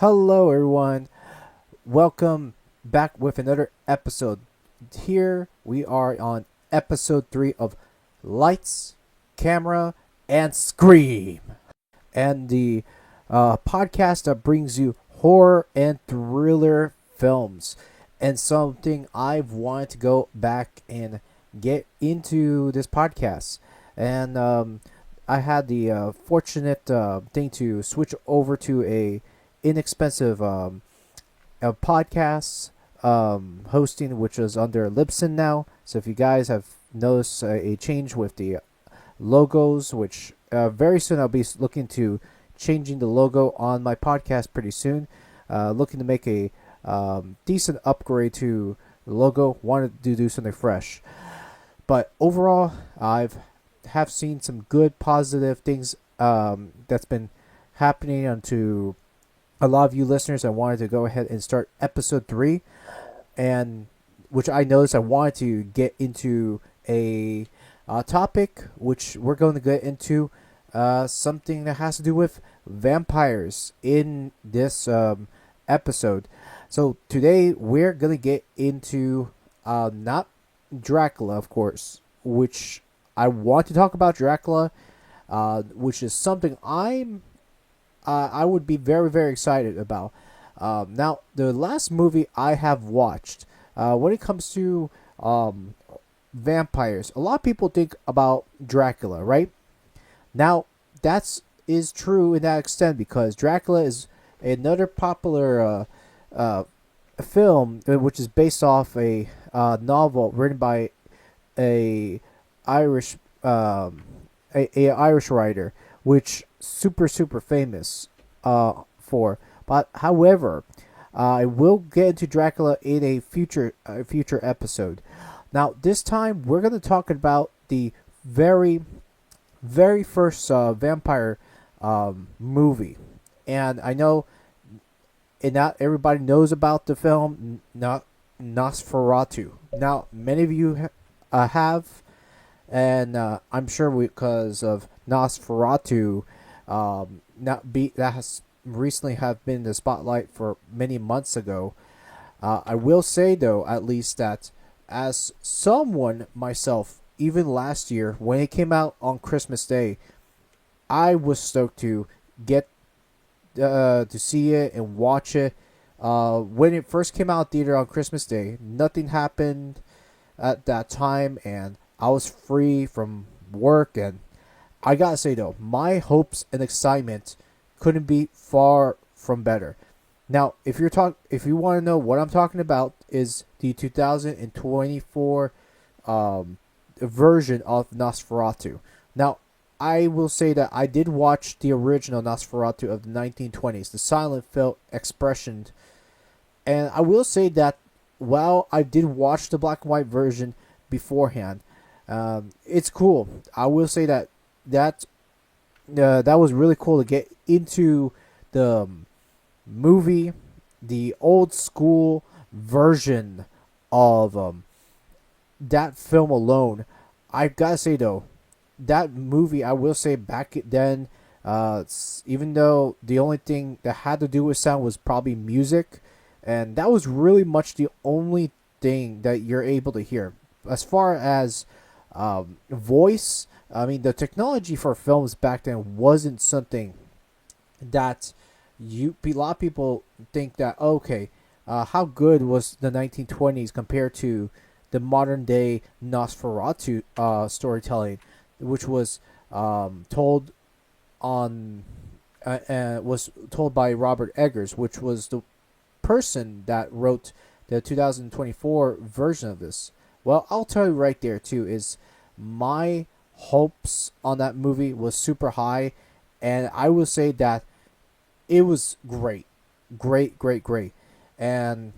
Hello, everyone. Welcome back with another episode. Here we are on episode 3 of Lights, Camera, and Scream. And the podcast that brings you horror and thriller films. And something I've wanted to go back and get into this podcast. And I had the fortunate thing to switch over to a inexpensive podcast hosting, which is under Libsyn now. So if you guys have noticed a change with the logos, which very soon I'll be looking to changing the logo on my podcast pretty soon. Looking to make a decent upgrade to the logo. Wanted to do something fresh, but overall, I've have seen some good positive things that's been happening onto a lot of you listeners. I wanted to go ahead and start episode 3, and which I noticed I wanted to get into a topic which we're going to get into something that has to do with vampires in this episode. So today we're going to get into not Dracula, of course, which I want to talk about Dracula, which is something I would be very, very excited about. Now, the last movie I have watched, when it comes to vampires, a lot of people think about Dracula, right? Now, that is true in that extent because Dracula is another popular film, which is based off a novel written by a Irish a Irish writer, which super famous for. But however, I will get into Dracula in a future episode. Now this time we're going to talk about the very first vampire movie, and I know and not everybody knows about the film, not Nosferatu. Now many of you have, and I'm sure because of Nosferatu, that has recently have been in the spotlight for many months ago. I will say though, at least that as someone myself, even last year when it came out on Christmas Day, I was stoked to get to see it and watch it. When it first came out theater on Christmas Day, nothing happened at that time, and I was free from work, and I gotta say though, my hopes and excitement couldn't be far from better. Now, if you want to know what I'm talking about, is the 2024 version of Nosferatu. Now, I will say that I did watch the original Nosferatu of the 1920s, the silent film expression, and I will say that while I did watch the black and white version beforehand, it's cool. I will say that was really cool to get into the movie, the old school version of that film alone. I gotta say though, that movie, I will say back then, even though the only thing that had to do with sound was probably music, and that was really much the only thing that you're able to hear. As far as voice, I mean, the technology for films back then wasn't something that a lot of people think that, okay, how good was the 1920s compared to the modern day Nosferatu storytelling, which was told by Robert Eggers, which was the person that wrote the 2024 version of this. Well, I'll tell you right there too, is my hopes on that movie was super high, and I will say that it was great, and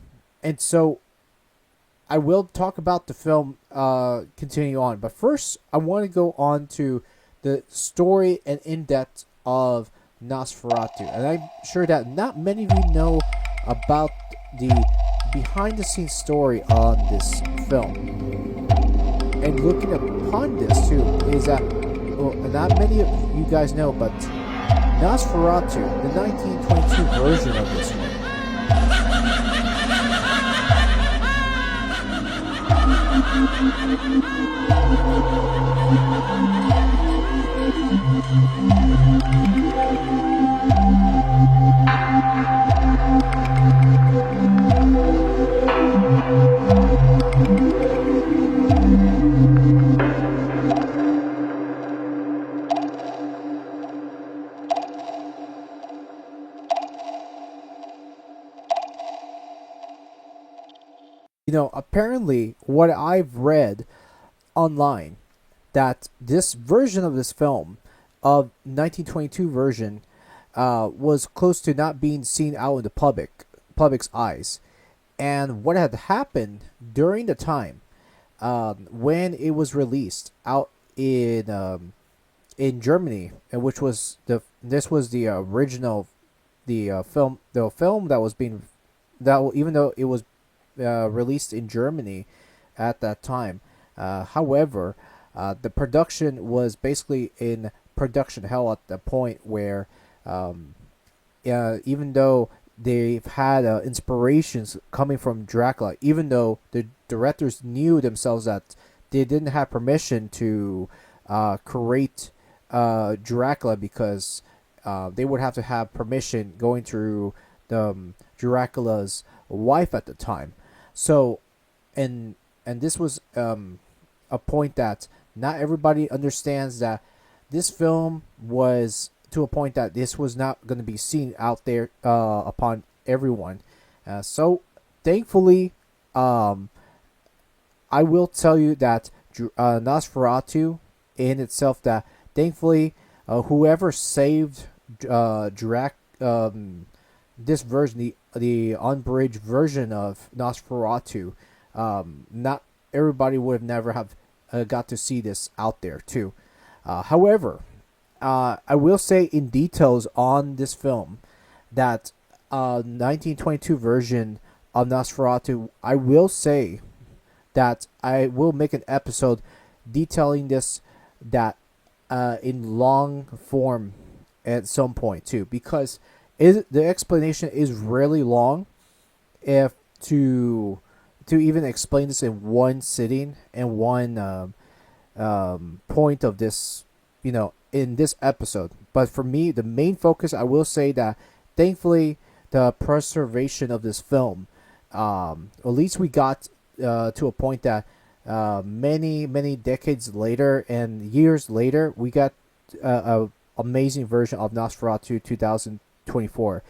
so I will talk about the film continue on, but first I want to go on to the story and in-depth of Nosferatu, and I'm sure that not many of you know about the behind-the-scenes story on this film. And looking upon this too is that, well, not many of you guys know, but Nosferatu, the 1922 version of this one. Apparently, what I've read online, that this version of this film, of 1922 version, was close to not being seen out in the public's eyes. And what had happened during the time, when it was released out in Germany, and which was this was the original, the film that was being, that even though it was released in Germany at that time. However, the production was basically in production hell at the point where, even though they've had inspirations coming from Dracula, even though the directors knew themselves that they didn't have permission to create Dracula, because they would have to have permission going through Dracula's wife at the time. So, and this was a point that not everybody understands, that this film was to a point that this was not going to be seen out there upon everyone. So, thankfully, I will tell you that Nosferatu in itself, that thankfully, whoever saved this version, the unbridged version of Nosferatu, not everybody would have never have got to see this out there too. However, I will say in details on this film that 1922 version of Nosferatu, I will say that I will make an episode detailing this, that in long form at some point too, because the explanation is really long, if to even explain this in one sitting and one point of this, in this episode. But for me, the main focus, I will say that thankfully the preservation of this film, at least we got to a point that many decades later and years later, we got a amazing version of Nosferatu 2024,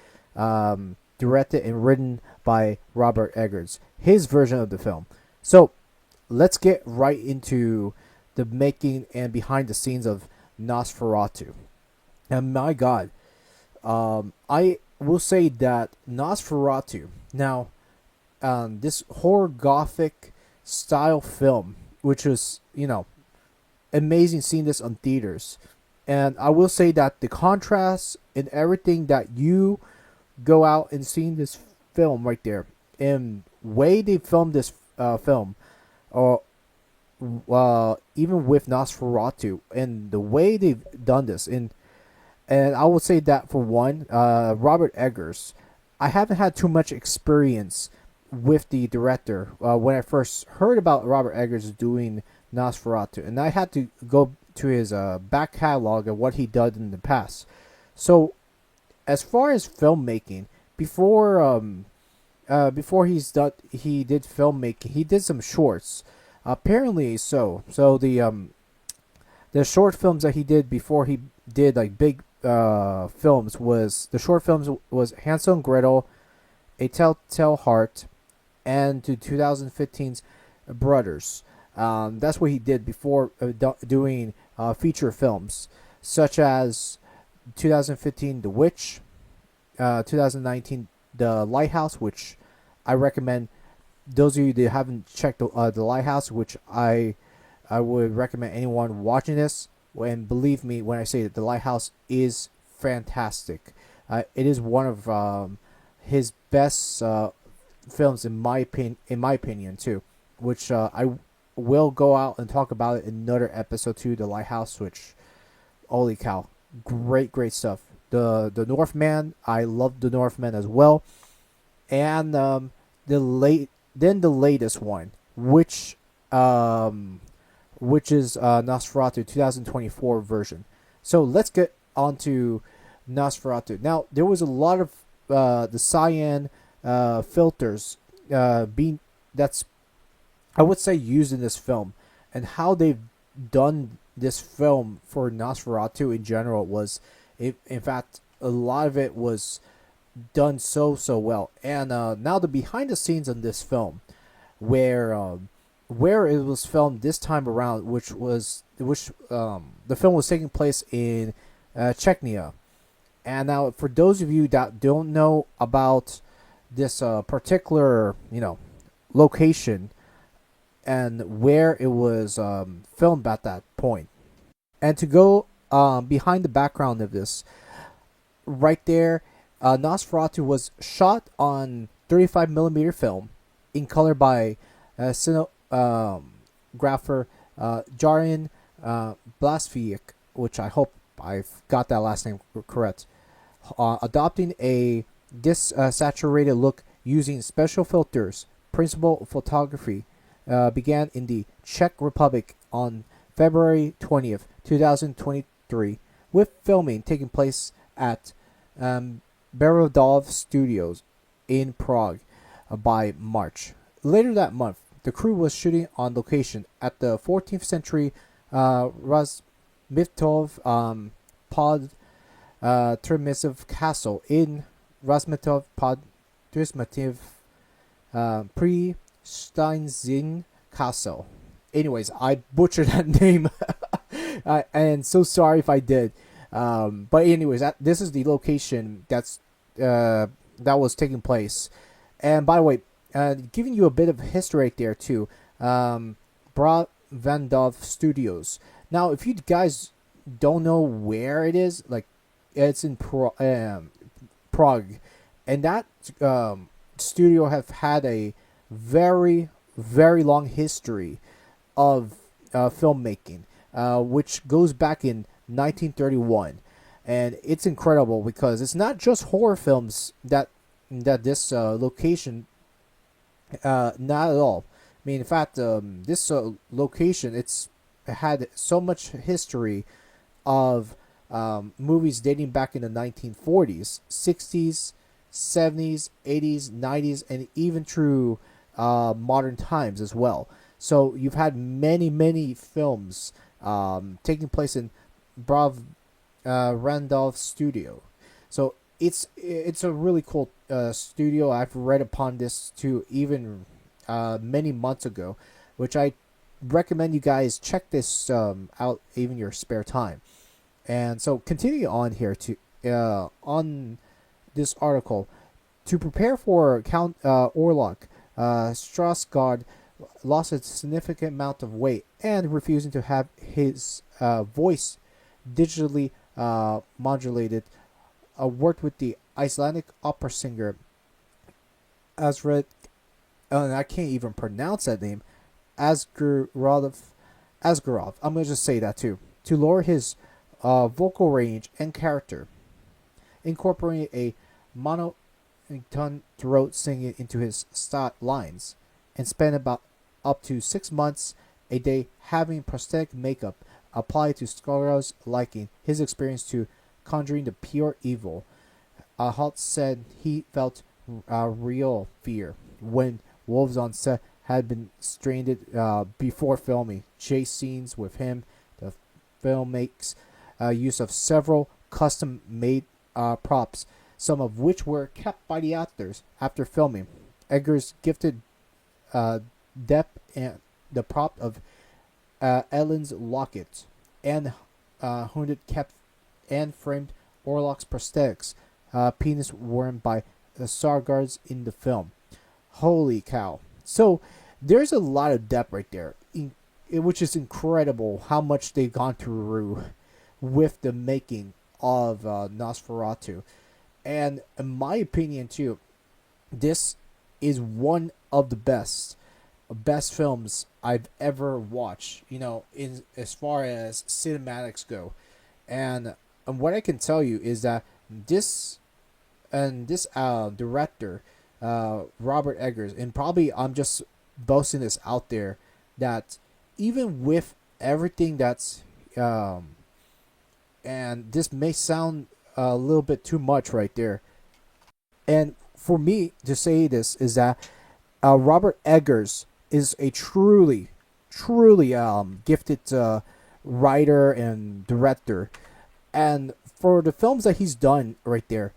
directed and written by Robert Eggers, his version of the film. So let's get right into the making and behind the scenes of Nosferatu. And my God, I will say that Nosferatu, now, this horror gothic style film, which was, amazing seeing this on theaters. And I will say that the contrast and everything that you go out and seeing this film right there, and way they filmed this film, or even with Nosferatu, and the way they've done this, and I will say that for one, Robert Eggers, I haven't had too much experience with the director when I first heard about Robert Eggers doing Nosferatu, and I had to go to his back catalog of what he did in the past. So, as far as filmmaking, before he did filmmaking, he did some shorts. Apparently, so the short films that he did before he did like big films, was the short films was Hansel and Gretel, A Telltale Heart, and to 2015's Brothers. That's what he did before doing feature films, such as 2015 The Witch, 2019 The Lighthouse, which I recommend those of you that haven't checked The Lighthouse, which I would recommend anyone watching this. And believe me when I say that The Lighthouse is fantastic. It is one of his best films in my opinion too, which I will go out and talk about it in another episode too. The Lighthouse, which, holy cow, great stuff. the Northman. I love the Northman as well, and the late then the latest one, um, which is Nosferatu 2024 version. So let's get on to Nosferatu. Now there was a lot of the cyan filters being that's I would say used in this film, and how they've done this film for Nosferatu in general was, in fact, a lot of it was done so well. And now the behind the scenes on this film, where it was filmed this time around, which the film was taking place in Chechnya. And now, for those of you that don't know about this particular, location and where it was filmed at that point, and to go behind the background of this, right there, Nosferatu was shot on 35 millimeter film in color by cinematographer Jarin Blasviak, which I hope I've got that last name correct, adopting a saturated look using special filters. Principal photography began in the Czech Republic on February 20th, 2023, with filming taking place at Berodov Studios in Prague by March. Later that month, the crew was shooting on location at the 14th century Razmitov Pod Trimisiv Castle in Razmitov Pod Trismativ Pre Steinzin Castle. Anyways, I butchered that name, and so sorry if I did. But anyways, this is the location that was taking place. And by the way, giving you a bit of history right there too. Bravandov Studios. Now, if you guys don't know where it is, like it's in Prague, and that studio have had a very very long history of filmmaking, which goes back in 1931, and it's incredible because it's not just horror films that this location, not at all. I mean, in fact, this location, it's had so much history of movies dating back in the 1940s, 60s, 70s, 80s, 90s, and even through modern times as well. So you've had many films taking place in Randolph Studio. So it's a really cool studio. I've read upon this too, even many months ago, which I recommend you guys check this out, even your spare time. And so continuing on here to on this article, to prepare for Count Orlok, Strasgard lost a significant amount of weight and refusing to have his voice digitally modulated. Worked with the Icelandic opera singer Asred, and I can't even pronounce that name, Asgerov. I'm gonna just say that too, to lower his vocal range and character, incorporating a monotone throat singing into his lines, and spent about up to 6 months a day having prosthetic makeup applied to Scarra's liking. His experience to conjuring the pure evil. Halt said he felt real fear when wolves on set had been strained before filming chase scenes with him. The film makes use of several custom-made props, some of which were kept by the actors after filming. Eggers gifted Depp and the prop of Ellen's locket, and Hunded kept and framed Orlok's prosthetics penis worn by the Sargards in the film. Holy cow. So there's a lot of depth right there, which is incredible how much they've gone through with the making of Nosferatu. And in my opinion too, this is one of the best films I've ever watched, in as far as cinematics go. And what I can tell you is that this this director, Robert Eggers, and probably I'm just boasting this out there, that even with everything that's and this may sound a little bit too much right there, and for me to say this is that Robert Eggers is a truly gifted writer and director, and for the films that he's done right there,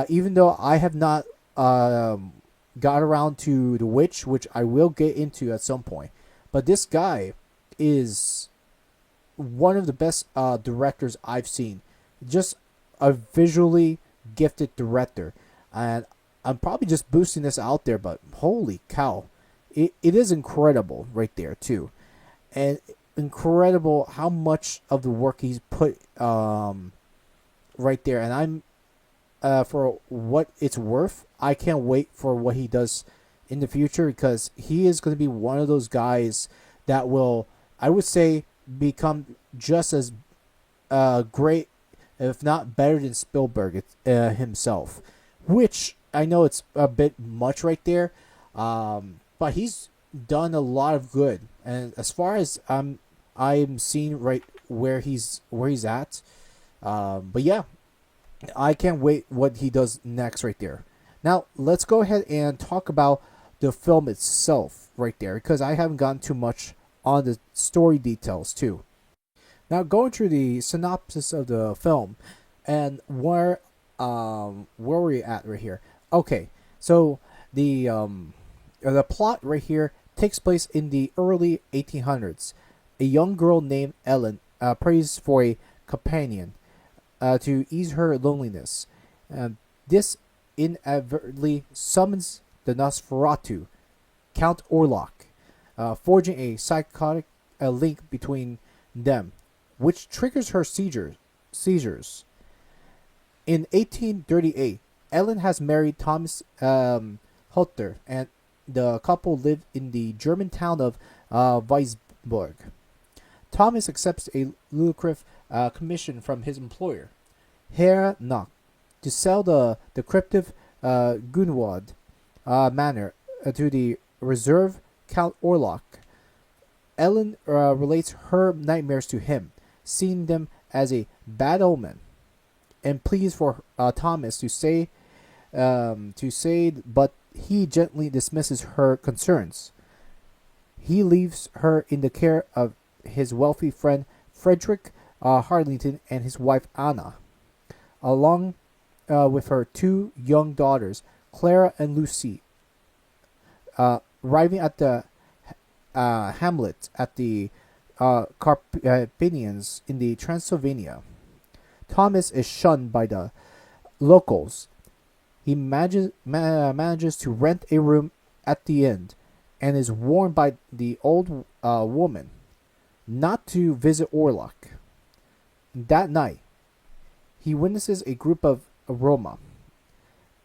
even though I have not got around to The Witch, which I will get into at some point, but this guy is one of the best directors I've seen. Just a visually gifted director, and I'm probably just boosting this out there, but holy cow, it is incredible right there too, and incredible how much of the work he's put right there. And I'm for what it's worth, I can't wait for what he does in the future, because he is going to be one of those guys that will, I would say, become just as great, if not better than Spielberg himself. Which I know it's a bit much right there, but he's done a lot of good. And as far as I'm seeing right where he's at, but yeah, I can't wait what he does next right there. Now let's go ahead and talk about the film itself right there, because I haven't gotten too much on the story details too. Now going through the synopsis of the film and where we're at right here. Okay, so the plot right here takes place in the early 1800s. A young girl named Ellen prays for a companion to ease her loneliness. This inadvertently summons the Nosferatu, Count Orlok, forging a psychotic link between them, which triggers her seizures. In 1838, Ellen has married Thomas Hutter, and the couple lived in the German town of Weisburg. Thomas accepts a lucrative commission from his employer, Herr Nock, to sell the decrepit Gunwald manor to the reserve Count Orlok. Ellen relates her nightmares to him, seeing them as a bad omen, and pleads for Thomas to say, but he gently dismisses her concerns. He leaves her in the care of his wealthy friend Frederick Harlington and his wife Anna, along with her two young daughters, Clara and Lucy. Arriving at the hamlet at the Carpathians in the Transylvania, Thomas is shunned by the locals. He manages to rent a room at the inn, and is warned by the old woman not to visit Orlok. That night, he witnesses a group of Roma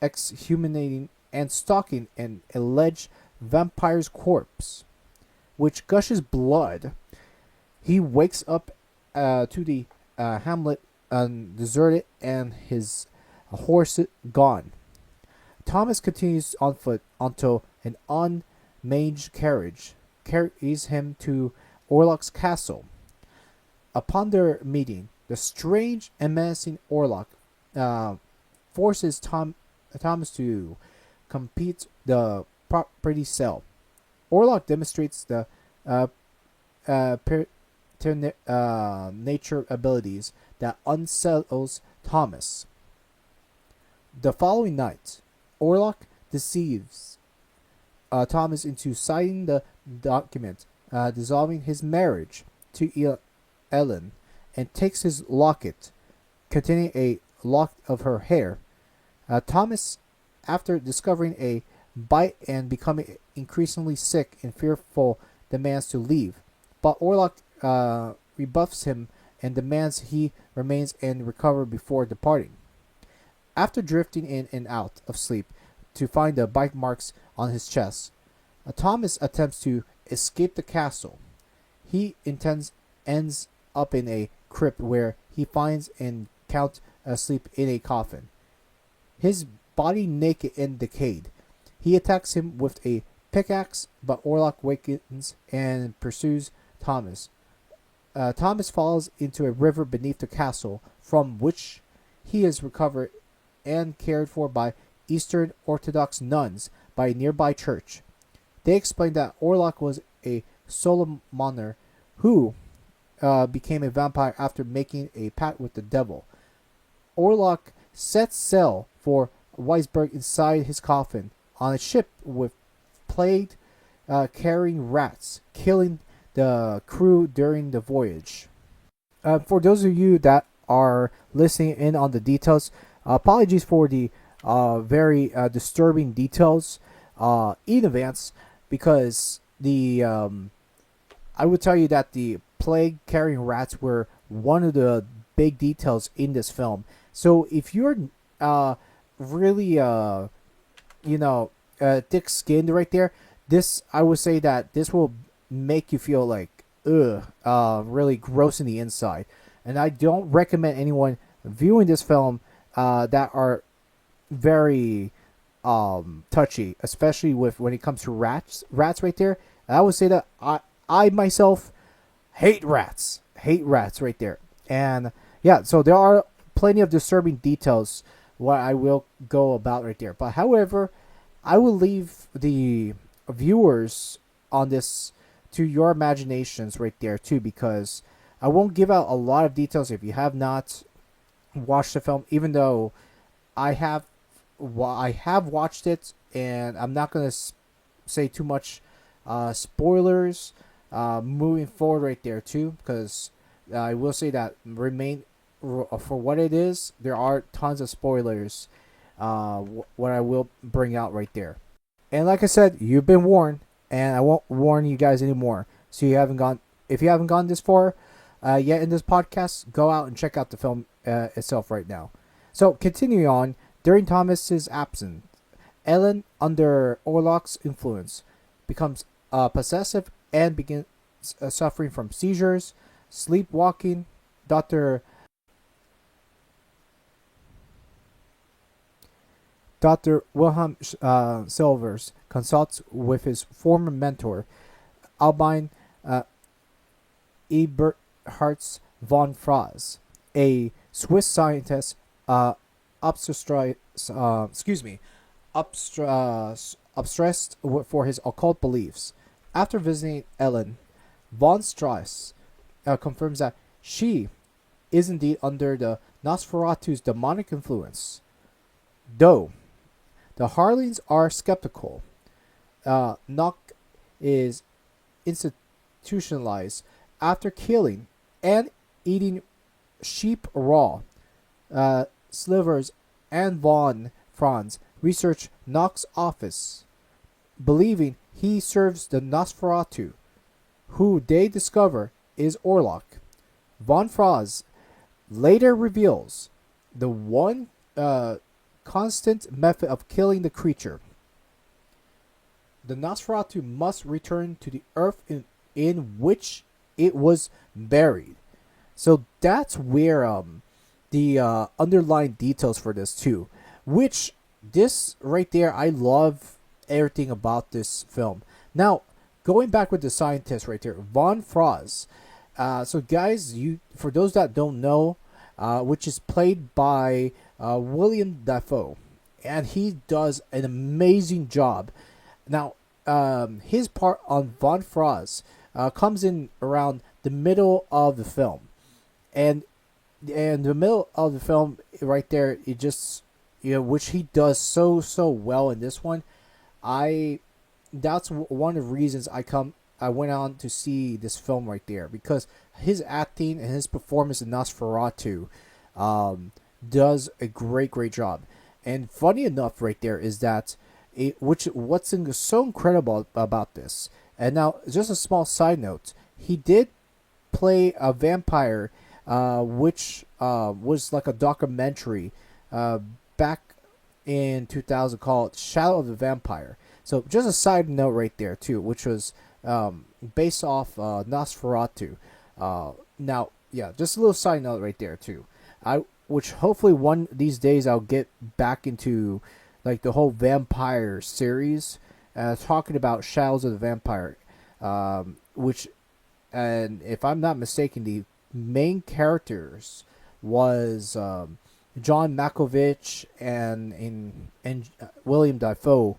exhumating and stalking an alleged vampire's corpse, which gushes blood. He wakes up to the hamlet deserted and his horse gone. Thomas continues on foot until an unmanned carriage carries him to Orlok's castle. Upon their meeting, the strange and menacing Orlok forces Thomas to complete the property sale. Orlok demonstrates the nature abilities that unsettles Thomas. The following night, Orlok deceives Thomas into signing the document dissolving his marriage to Ellen, and takes his locket containing a lock of her hair. Thomas, after discovering a bite and becoming increasingly sick and fearful, demands to leave, but Orlok rebuffs him and demands he remains and recover before departing. After drifting in and out of sleep to find the bite marks on his chest, Thomas attempts to escape the castle. He ends up in a crypt where he finds in Count asleep in a coffin, his body naked and decayed. He attacks him with a pickaxe, but Orlok wakens and pursues Thomas. Thomas falls into a river beneath the castle, from which he is recovered and cared for by Eastern Orthodox nuns by a nearby church. They explain that Orlok was a Solomoner who became a vampire after making a pact with the devil. Orlok sets sail for Weisberg inside his coffin on a ship with plague carrying rats, killing the crew during the voyage. For those of you that are listening in on the details, apologies for the very disturbing details in advance, because the I would tell you that the plague carrying rats were one of the big details in this film. So if you're really thick skinned right there, this, I would say that this will make you feel like really gross in the inside. And I don't recommend anyone viewing this film that are very touchy, especially with when it comes to rats right there. And I would say that I myself hate rats right there. And yeah, so there are plenty of disturbing details what I will go about right there. But however, I will leave the viewers on this to your imaginations right there too, because I won't give out a lot of details if you have not watched the film, even though I have watched it, and I'm not going to say too much spoilers moving forward right there too, because I will say that remain for what it is. There are tons of spoilers what I will bring out right there. And like I said, you've been warned, and I won't warn you guys anymore. So if you haven't gone this far yet in this podcast, go out and check out the film itself right now. So continuing on, during Thomas's absence, Ellen, under Orlok's influence, becomes possessive and begins suffering from seizures, sleepwalking. Dr. Wilhelm Silvers consults with his former mentor, Albin Eberhardt von Franz, a Swiss scientist, obsessed for his occult beliefs. After visiting Ellen, von Strauss confirms that she is indeed under the Nosferatu's demonic influence. Though the Harlings are skeptical, Nock is institutionalized after killing and eating sheep raw. Slivers and von Franz research Nock's office, believing he serves the Nosferatu, who they discover is Orlok. Von Franz later reveals the one constant method of killing the creature. The Nosferatu must return to the earth in which it was buried. So that's where the underlying details for this too, which this right there, I love everything about this film. Now, going back with the scientist right there, von Franz. So guys, for those that don't know, which is played by William Dafoe, and he does an amazing job. Now, his part on von Franz comes in around the middle of the film, and the middle of the film right there, it just, which he does so well in this one. That's one of the reasons I went on to see this film right there, because his acting and his performance in Nosferatu does a great job. And funny enough right there is that what's so incredible about this, and now just a small side note, he did play a vampire, which was like a documentary back in 2000 called Shadow of the Vampire. So just a side note right there too, which was based off Nosferatu. Now, yeah, just a little side note right there too. which hopefully one these days I'll get back into, like the whole vampire series, talking about Shadows of the Vampire, which, and if I'm not mistaken, the main characters was John Malkovich and William Dafoe,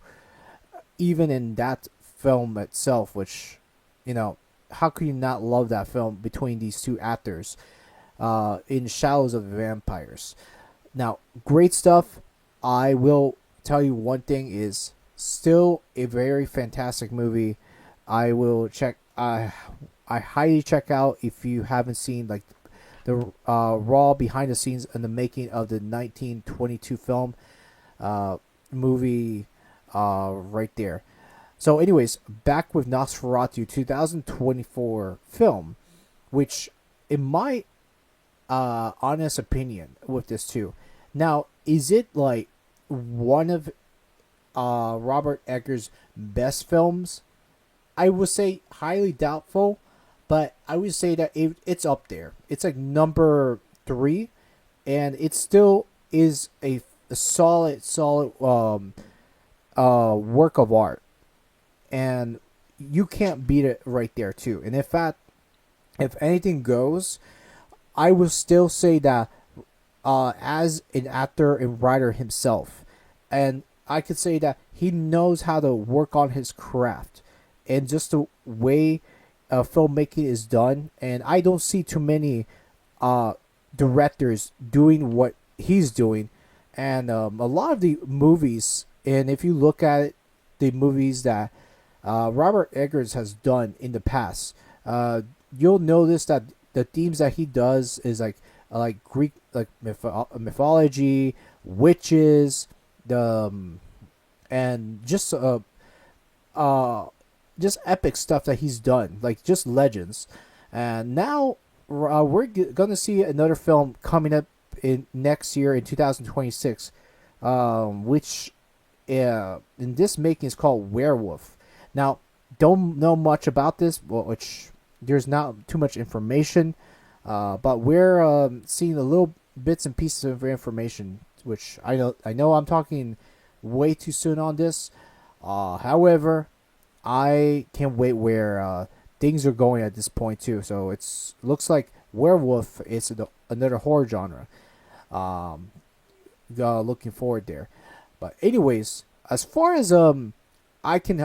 even in that film itself, which, you know, how could you not love that film between these two actors in Shadows of the Vampires? Now, great stuff. I will tell you one thing is still a very fantastic movie. I will check. I highly check out if you haven't seen like the raw behind the scenes and the making of the 1922 film movie right there. So, anyways, back with Nosferatu 2024 film, which, in my honest opinion, with this too. Now, is it like one of Robert Eggers' best films? I would say highly doubtful, but I would say that it's up there. It's like number 3, and it still is a solid work of art, and you can't beat it right there too. And in fact, if anything goes, I will still say that as an actor and writer himself, and I could say that he knows how to work on his craft, and just the way filmmaking is done. And I don't see too many directors doing what he's doing, and a lot of the movies. And if you look at it, the movies that Robert Eggers has done in the past, you'll notice that the themes that he does is like Greek, like mythology, witches, and just epic stuff that he's done, like just legends. And now we're gonna see another film coming up in next year in 2026, which in this making is called Werewolf. Now, don't know much about this, which there's not too much information, but we're seeing a little bits and pieces of information, which I know I'm talking way too soon on this. However, I can't wait where things are going at this point too. So it's looks like werewolf is another horror genre. Looking forward there. But anyways, as far as I can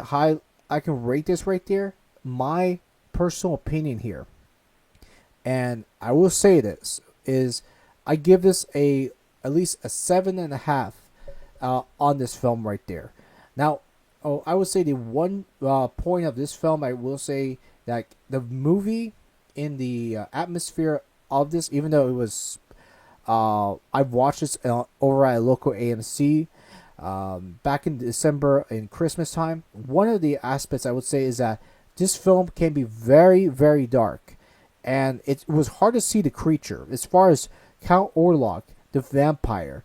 rate this right there. My personal opinion here, and I will say this is, I give this at least a 7.5 on this film right there. Now, I would say the one point of this film, I will say that the movie in the atmosphere of this, even though it was, I've watched this over at a local AMC back in December in Christmas time. One of the aspects I would say is that this film can be very, very dark, and it was hard to see the creature. As far as Count Orlok, the vampire,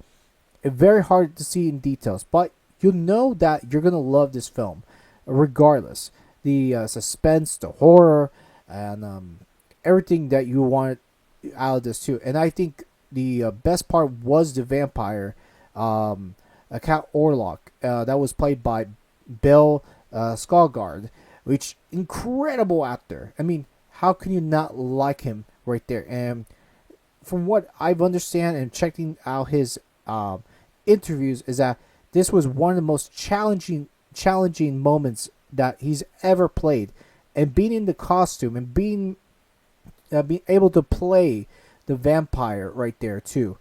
it's very hard to see in details, but you'll know that you're gonna love this film, regardless. The suspense, the horror, and everything that you want out of this too. And I think the best part was the vampire, Count Orlok, that was played by Bill Skarsgård, which incredible actor. I mean, how can you not like him right there? And from what I've understand and checking out his interviews, is that this was one of the most challenging moments that he's ever played, and being in the costume and being able to play the vampire right there too,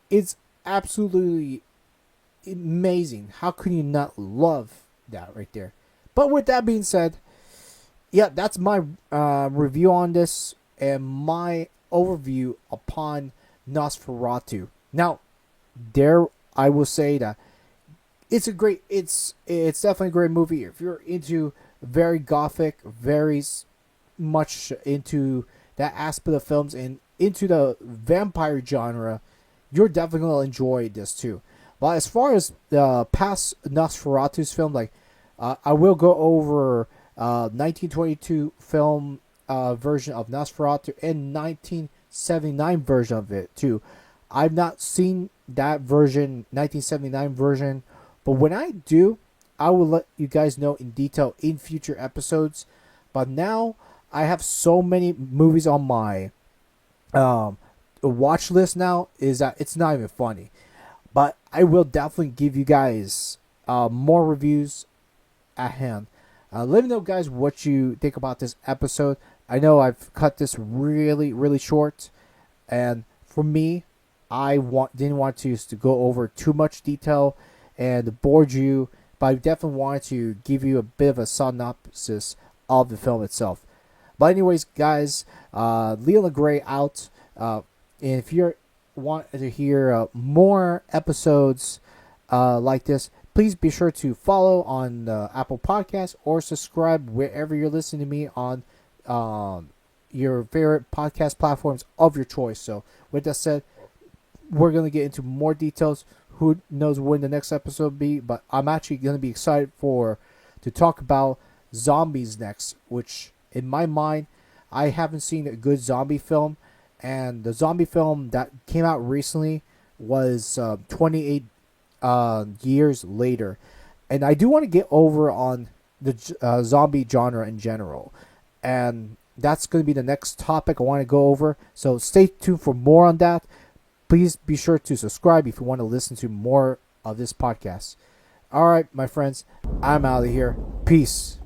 it's absolutely amazing. How can you not love that right there? But with that being said, yeah, that's my review on this and my overview upon Nosferatu. Now, I will say that it's definitely a great movie. If you're into very gothic, very much into that aspect of films and into the vampire genre, you're definitely gonna enjoy this too. But as far as the past Nosferatu's film, like I will go over 1922 film version of Nosferatu and 1979 version of it too. I've not seen that version, 1979 version, but when I do, I will let you guys know in detail in future episodes. But now I have so many movies on my um, watch list now is that it's not even funny. But I will definitely give you guys more reviews at hand. Let me know, guys, what you think about this episode. I know I've cut this really, really short, and for me, didn't want to go over too much detail and bored you, but I definitely wanted to give you a bit of a synopsis of the film itself. But anyways, guys, Leland Gray out. And if you want to hear more episodes like this, please be sure to follow on Apple Podcasts or subscribe wherever you're listening to me on your favorite podcast platforms of your choice. So, with that said, we're going to get into more details. Who knows when the next episode will be, but I'm actually going to be excited to talk about zombies next, which in my mind, I haven't seen a good zombie film, and the zombie film that came out recently was 28 years later. And I do want to get over on the zombie genre in general, and that's going to be the next topic I want to go over. So stay tuned for more on that. Please be sure to subscribe if you want to listen to more of this podcast. All right, my friends, I'm out of here. Peace.